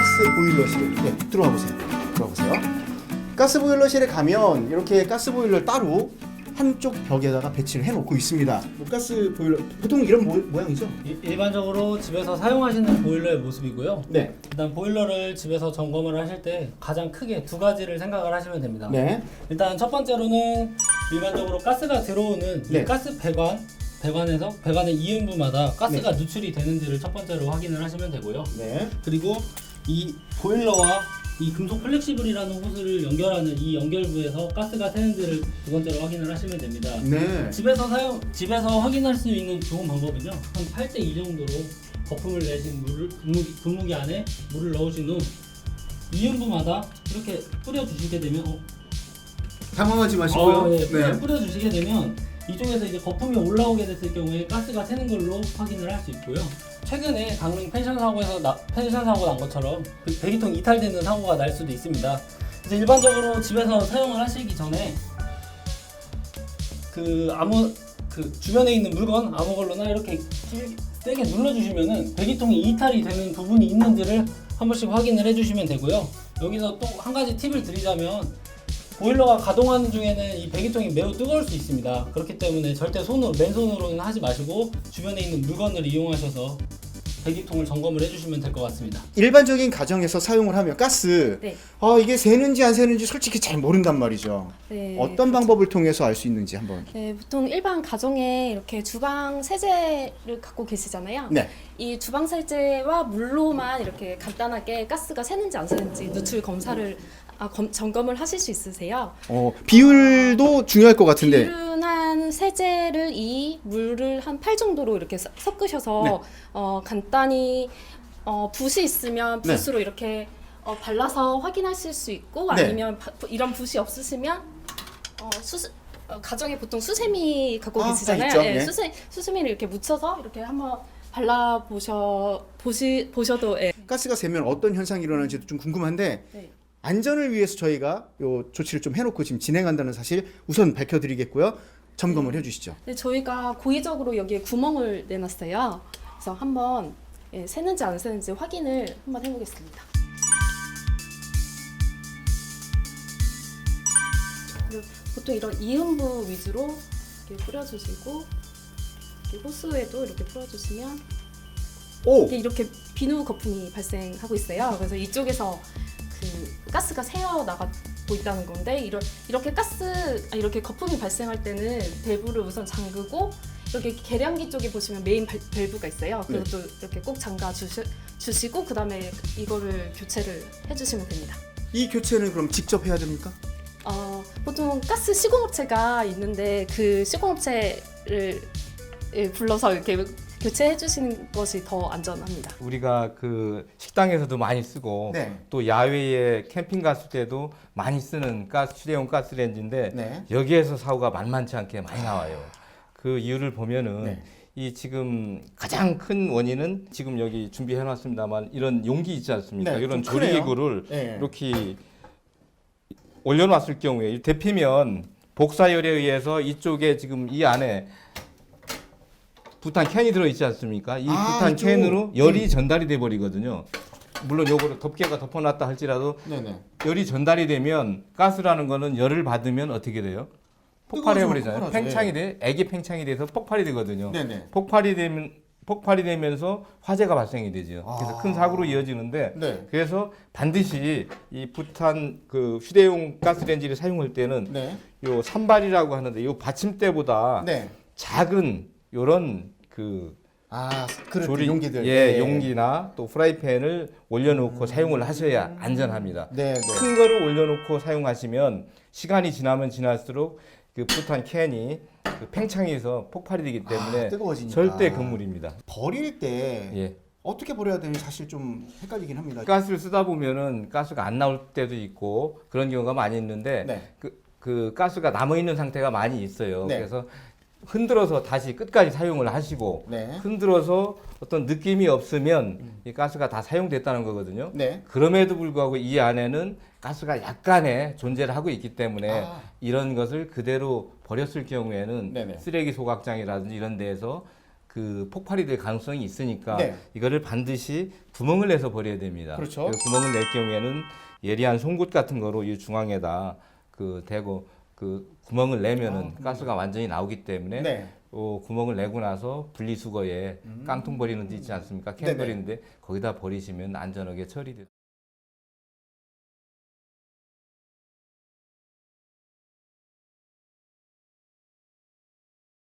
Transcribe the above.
가스 보일러실에 들어와 보세요. 가스 보일러실에 가면 이렇게 가스 보일러를 따로 한쪽 벽에다가 배치를 해놓고 있습니다. 가스 보일러 보통 이런 모양이죠? 일반적으로 집에서 사용하시는 보일러의 모습이고요. 네. 일단 보일러를 집에서 점검을 하실 때 가장 크게 두 가지를 생각을 하시면 됩니다. 네. 일단 첫 번째로는 일반적으로 가스가 들어오는 네. 이 가스 배관의 이음부마다 가스가 누출이 되는지를 첫 번째로 확인을 하시면 되고요. 네. 그리고 이 보일러와 이 금속 플렉시블이라는 호스를 연결하는 이 연결부에서 가스가 새는지를 두 번째로 확인을 하시면 됩니다. 네. 집에서 확인할 수 있는 좋은 방법은요. 한 8대2 정도로 거품을 내신 분무기 안에 물을 넣으신 후 이음부마다 이렇게 뿌려주시게 되면 당황하지 마시고요. 네. 뿌려주시게 되면 이쪽에서 이제 거품이 올라오게 됐을 경우에 가스가 새는 걸로 확인을 할 수 있고요. 최근에 강릉 펜션 사고 난 것처럼 배기통 이탈되는 사고가 날 수도 있습니다. 그래서 일반적으로 집에서 사용을 하시기 전에 주변에 있는 물건 아무 걸로나 이렇게 세게 눌러주시면은 배기통이 이탈이 되는 부분이 있는지를 한 번씩 확인을 해주시면 되고요. 여기서 또 한 가지 팁을 드리자면 보일러가 가동하는 중에는 이 배기통이 매우 뜨거울 수 있습니다. 그렇기 때문에 절대 맨손으로는 하지 마시고 주변에 있는 물건을 이용하셔서 배기통을 점검을 해주시면 될 것 같습니다. 일반적인 가정에서 사용을 하면 가스 이게 새는지 안 새는지 솔직히 잘 모른단 말이죠. 네, 어떤 방법을 통해서 알 수 있는지 한번. 네, 보통 일반 가정에 이렇게 주방 세제를 갖고 계시잖아요. 네. 이 주방 세제와 물로만 이렇게 간단하게 가스가 새는지 안 새는지 누출 점검을 하실 수 있으세요? 비율도 중요할 것 같은데. 비율은 한 세제를 물을 한 8 정도로 이렇게 섞으셔서 간단히 붓이 있으면 붓으로 이렇게 발라서 확인하실 수 있고 아니면 이런 붓이 없으시면 가정에 보통 수세미 갖고 계시잖아요. 네, 수세미를 이렇게 묻혀서 이렇게 한번 발라 보셔도 가스가 새면 어떤 현상이 일어나는지도 좀 궁금한데 안전을 위해서 저희가 요 조치를 좀 해놓고 지금 진행한다는 사실 우선 밝혀드리겠고요. 점검을 해주시죠. 네, 저희가 고의적으로 여기에 구멍을 내놨어요. 그래서 한번 새는지 안 새는지 확인을 한번 해보겠습니다. 보통 이런 이음부 위주로 이렇게 뿌려주시고 호스에도 이렇게 뿌려주시면 이렇게 비누 거품이 발생하고 있어요. 그래서 이쪽에서 가스가 새어 나가고 있다는 건데 이렇게 거품이 발생할 때는 밸브를 우선 잠그고 이렇게 계량기 쪽에 보시면 메인 밸브가 있어요. 그것도 이렇게 꼭 잠가 주시고 그 다음에 이거를 교체를 해주시면 됩니다. 이 교체는 그럼 직접 해야 됩니까? 보통 가스 시공업체가 있는데 그 시공업체를 불러서 이렇게 교체해 주시는 것이 더 안전합니다. 우리가 식당에서도 많이 쓰고 또 야외에 캠핑 갔을 때도 많이 쓰는 휴대용 가스레인지인데 여기에서 사고가 만만치 않게 많이 나와요. 그 이유를 보면은 이 지금 가장 큰 원인은 지금 여기 준비해 놨습니다만 이런 용기 있지 않습니까? 이런 조리기구를 이렇게 올려놨을 경우에 데피면 복사열에 의해서 이쪽에 지금 이 안에 부탄 캔이 들어있지 않습니까? 이 부탄 캔으로 열이 전달이 돼 버리거든요. 물론 요거를 덮개가 덮어놨다 할지라도 열이 전달이 되면 가스라는 거는 열을 받으면 어떻게 돼요? 폭발해 버리잖아요. 애기 팽창이 돼서 폭발이 되거든요. 폭발이 되면서 화재가 발생이 되죠. 그래서 큰 사고로 이어지는데 그래서 반드시 이 부탄 휴대용 가스레인지를 사용할 때는 요 산발이라고 하는데 요 받침대보다 작은 요런 조리 용기들 용기나 또 프라이팬을 올려놓고 사용을 하셔야 안전합니다. 큰 거를 올려놓고 사용하시면 시간이 지나면 지날수록 부탄 캔이 팽창해서 폭발이 되기 때문에 뜨거워지니까. 절대 금물입니다. 버릴 때 어떻게 버려야 되는지 사실 좀 헷갈리긴 합니다. 가스를 쓰다 보면은 가스가 안 나올 때도 있고 그런 경우가 많이 있는데 그 가스가 남아 있는 상태가 많이 있어요. 그래서 흔들어서 다시 끝까지 사용을 하시고 흔들어서 어떤 느낌이 없으면 이 가스가 다 사용됐다는 거거든요. 그럼에도 불구하고 이 안에는 가스가 약간의 존재를 하고 있기 때문에 이런 것을 그대로 버렸을 경우에는 쓰레기 소각장이라든지 이런 데에서 그 폭발이 될 가능성이 있으니까 네. 이거를 반드시 구멍을 내서 버려야 됩니다. 그렇죠. 그 구멍을 낼 경우에는 예리한 송곳 같은 거로 이 중앙에다 그 대고 그 구멍을 내면은 가스가 완전히 나오기 때문에 네. 구멍을 내고 나서 분리수거에 깡통 버리는 데 있지 않습니까? 캔 네네. 버리는데 거기다 버리시면 안전하게 처리돼요.